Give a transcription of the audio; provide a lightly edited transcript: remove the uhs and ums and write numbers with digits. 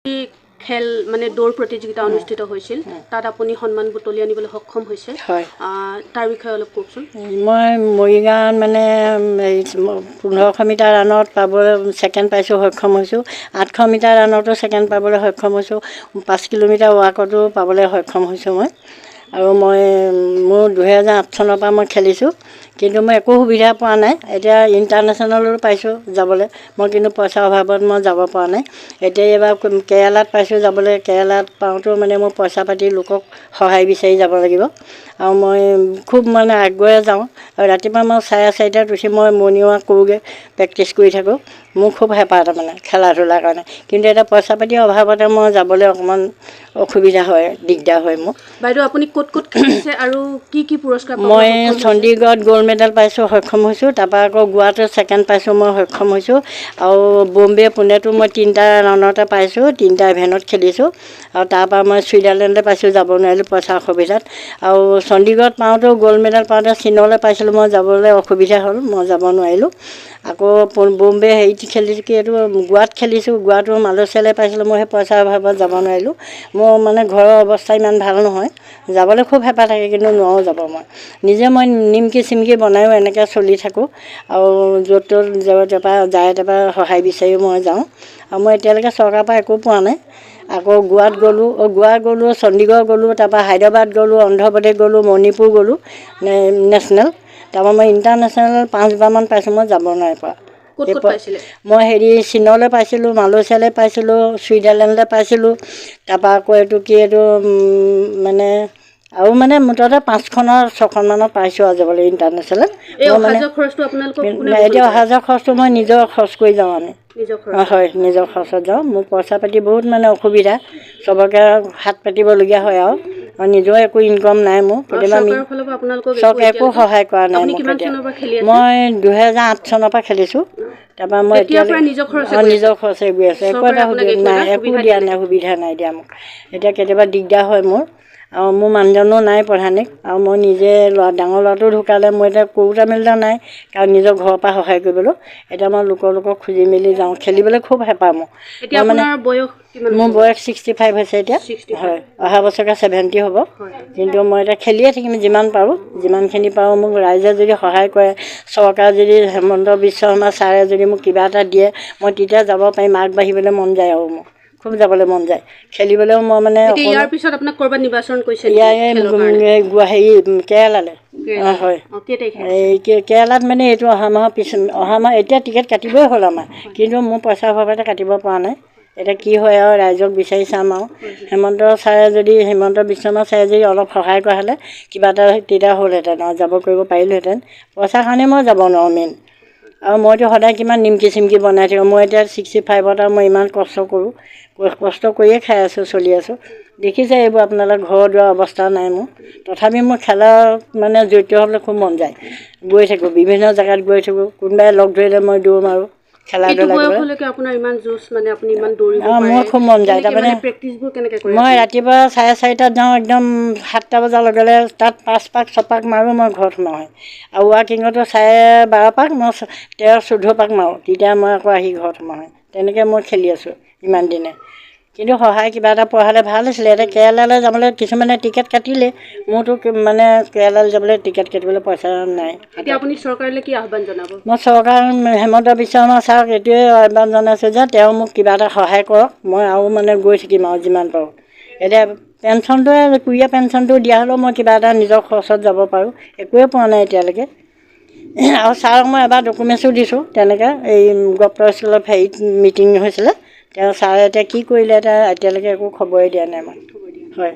খেল মানে দৌৰ প্ৰতিযোগিতা অনুষ্ঠিত হৈছিল তাত আপুনি সন্মান বুটলি আনিবলৈ সক্ষম হৈছে তাৰ বিষয়ে অলপ কওকচোন মই মৰিগাঁৱত মানে 1500 মিটাৰ ৰানত পাবলৈ ছেকেণ্ড পাইছোঁ সক্ষম হৈছোঁ 800 মিটাৰ ৰানতো ছেকেণ্ড পাবলৈ সক্ষম হৈছোঁ 5 কিলোমিটাৰ ৱাকতো পাবলৈ সক্ষম হৈছোঁ মই আৰু মই মোৰ 2008 চনৰ পৰা মই খেলিছোঁ কিন্তু মই একো সুবিধা পোৱা নাই এতিয়া ইণ্টাৰনেশ্যনেলৰো পাইছোঁ যাবলৈ মই কিন্তু পইচাৰ অভাৱত মই যাব পৰা নাই এতিয়া এবাৰ কেৰালাত পাইছোঁ যাবলৈ কেৰালাত পাওঁতেও মানে মোৰ পইচা পাতি লোকক সহায় বিচাৰি যাব লাগিব আৰু মই খুব মানে আগ্ৰহে যাওঁ আৰু ৰাতিপুৱা মই 4:30টাত উঠি মই মৰ্ণিং ৱাক কৰোঁগৈ প্ৰেক্টিছ কৰি থাকোঁ মোৰ খুব হেঁপাহ তাৰমানে খেলা ধূলাৰ কাৰণে কিন্তু এটা পইচা পাতিৰ অভাৱতে মই যাবলৈ অকণমান অসুবিধা হয় দিগদাৰ হয় মোৰ বাইদেউ আপুনি ক'ত ক'ত খেলিছে আৰু কি কি পুৰস্কাৰ মই চণ্ডীগড়ত গ'ল্ড মেডেল পাইছোঁ সক্ষম হৈছোঁ তাৰপৰা আকৌ গুৱাহাটীত ছেকেণ্ড পাইছোঁ মই সক্ষম হৈছোঁ আৰু বম্বে পুনেতো মই 3টা ৰাউণ্ডতে পাইছোঁ 3টা ইভেণ্টত খেলিছোঁ আৰু তাৰপৰা মই ছুইজাৰলেণ্ডে পাইছোঁ যাব নোৱাৰিলোঁ পইচাৰ অসুবিধাত আৰু চণ্ডীগড়ত পাওঁতেও গ'ল্ড মেডেল পাওঁতে চীনলৈ পাইছিলোঁ মই যাবলৈ অসুবিধা হ'ল মই যাব নোৱাৰিলোঁ আকৌ বম্বে হেৰিত খেলিছোঁ কি এইটো গোৱাত খেলিছোঁ গোৱাতো মালয়েছিয়ালৈ পাইছিলোঁ মই সেই পইচাৰ অভাৱত যাব নোৱাৰিলোঁ মোৰ মানে ঘৰৰ অৱস্থা ইমান ভাল নহয় যাবলৈ খুব হেঁপাহ থাকে কিন্তু নোৱাৰোঁ যাব মই নিজে মই নিমকি চিমকি বনায়ো এনেকৈ চলি থাকোঁ আৰু য'ত ত'ত তাৰপৰা যায় তাৰপৰা সহায় বিচাৰিও মই যাওঁ আৰু মই এতিয়ালৈকে চৰকাৰৰ পৰা একো পোৱা নাই আকৌ গোৱাত গ'লোঁ চণ্ডীগড় গ'লোঁ তাৰপৰা হায়দৰাবাদ গ'লোঁ অন্ধ্ৰপ্ৰদেশ গ'লোঁ মণিপুৰ গ'লোঁ নেশ্যনেল তাৰপৰা মই ইণ্টাৰনেশ্যনেল 5বাৰমান পাইছোঁ মই যাব নাই পৰা মই চীনলৈ পাইছিলোঁ মালয়েছিয়ালৈ পাইছিলোঁ ছুইজাৰলেণ্ডলৈ পাইছিলোঁ তাৰপৰা আকৌ এইটো মানে আৰু মানে মুঠতে 5খনৰ 6খনমানত পাইছোঁ আৰু যাবলৈ ইণ্টাৰনেশ্যনেল এতিয়া অহা যোৱা খৰচটো মই নিজৰ খৰচ কৰি যাওঁ আমি হয় নিজৰ খৰচত যাওঁ মোৰ পইচা পাতি বহুত মানে অসুবিধা চবকে হাত পাতিবলগীয়া হয় আৰু নিজৰ একো ইনকাম নাই মোৰ কেতিয়াবা চৰকাৰে একো সহায় কৰা নাই মোক মই 2008 চনৰ পৰা খেলিছোঁ তাৰপৰা মই নিজৰ খৰচে গৈ আছোঁ একো এটা নাই একো দিয়া নাই সুবিধা নাই দিয়া মোক এতিয়া কেতিয়াবা দিগদাৰ হয় মোৰ আৰু মোৰ মানুহজনো নাই প্ৰধানিক আৰু মই নিজে ডাঙৰ ল'ৰাটো ঢুকালে মই এতিয়া কৰোঁতা মেলোতা নাই কাৰণ নিজৰ ঘৰৰ পৰা সহায় কৰিবলৈ এতিয়া মই লোকক খুজি মেলি যাওঁ খেলিবলৈ খুব হেঁপাহ মোৰ মোৰ বয়স 65 হৈছে এতিয়া হয় অহা বছৰকে 70 হ'ব কিন্তু মই এতিয়া খেলিয়ে থাকিম যিমান পাৰোঁ যিমানখিনি পাৰোঁ মোক ৰাইজে যদি সহায় কৰে চৰকাৰে যদি হেমন্ত বিশ্ব শৰ্মা ছাৰে যদি মোক কিবা এটা দিয়ে মই তেতিয়া যাব পাৰিম আগবাঢ়িবলৈ মন যায় আৰু মোৰ খুব যাবলৈ মন যায় খেলিবলৈও মই মানে ইয়াৰ পিছত আপোনাক ক'ৰবাত নিৰ্বাচন কৰিছে হেৰি কেৰালালৈ হয় এই কেৰালাত মানে এইটো অহা মাহ এতিয়া টিকেট কাটিবই হ'ল আমাৰ কিন্তু মোৰ পইচাৰ অভাৱতে কাটিব পৰা নাই এতিয়া কি হয় আৰু ৰাইজক বিচাৰি চাম আৰু হেমন্ত বিশ্ব শৰ্মা ছাৰে যদি অলপ সহায় কৰা হ'লে কিবা এটা তেতিয়া হ'লহেঁতেন আৰু যাব কৰিব পাৰিলোহেঁতেন পইচাৰ কাৰণে মই যাব নোৱাৰোঁ মেইন আৰু মইতো সদায় কিমান নিমকি চিমকি বনাই থাকোঁ মই এতিয়া 65ত আৰু মই ইমান কষ্ট কৰোঁ কষ্ট কৰিয়ে খাই আছোঁ চলি আছোঁ দেখিছে এইবোৰ আপোনালোকৰ ঘৰ দুৱাৰ অৱস্থা নাই মোৰ তথাপি মোৰ খেলা মানে জড়িত হ'বলৈ খুব মন যায় গৈ থাকোঁ বিভিন্ন জেগাত গৈ থাকোঁ কোনোবাই লগ ধৰিলে মই দৌৰ মাৰোঁ খেলা ধূলা মোৰ খুব মন যায় তাৰমানে মই ৰাতিপুৱা 4:30টাত যাওঁ একদম 7টা বজাৰ লগে লগে তাত 5 পাক 6 পাক মাৰোঁ মই ঘৰত সোমাওঁ আৰু ৱাকিঙতো 12.5 পাক মই 13-14 পাক মাৰোঁ তেতিয়া মই আকৌ আহি ঘৰত সোমাওঁ তেনেকৈ মই খেলি আছোঁ ইমান দিনে কিন্তু সহায় কিবা এটা পোৱা হ'লে ভাল হৈছিলে এতিয়া কেৰালালৈ যাবলৈ কিছুমানে টিকেট কাটিলে মোৰতো মানে কেৰালালৈ যাবলৈ টিকেট কাটিবলৈ পইচা নাই এতিয়া আপুনি চৰকাৰলৈ কি আহ্বান জনাব মই চৰকাৰ হেমন্ত বিশ্ব শৰ্মা ছাৰক এইটোৱে আহ্বান জনাইছোঁ যে তেওঁ মোক কিবা এটা সহায় কৰক মই আৰু মানে গৈ থাকিম আৰু যিমান পাৰোঁ এতিয়া পেঞ্চনটোৱে কুৰীয়া পেঞ্চনটো দিয়া হ'লেও মই কিবা এটা নিজৰ খৰচত যাব পাৰোঁ একোৱে পোৱা নাই এতিয়ালৈকে আৰু ছাৰক মই এবাৰ ডকুমেণ্টছো দিছোঁ তেনেকৈ এই গপ্তৰ স্কুলত হেৰিত মিটিং হৈছিলে তেওঁ ছাৰে এতিয়া কি কৰিলে এতিয়ালৈকে একো খবৰেই দিয়া নাই মই হয়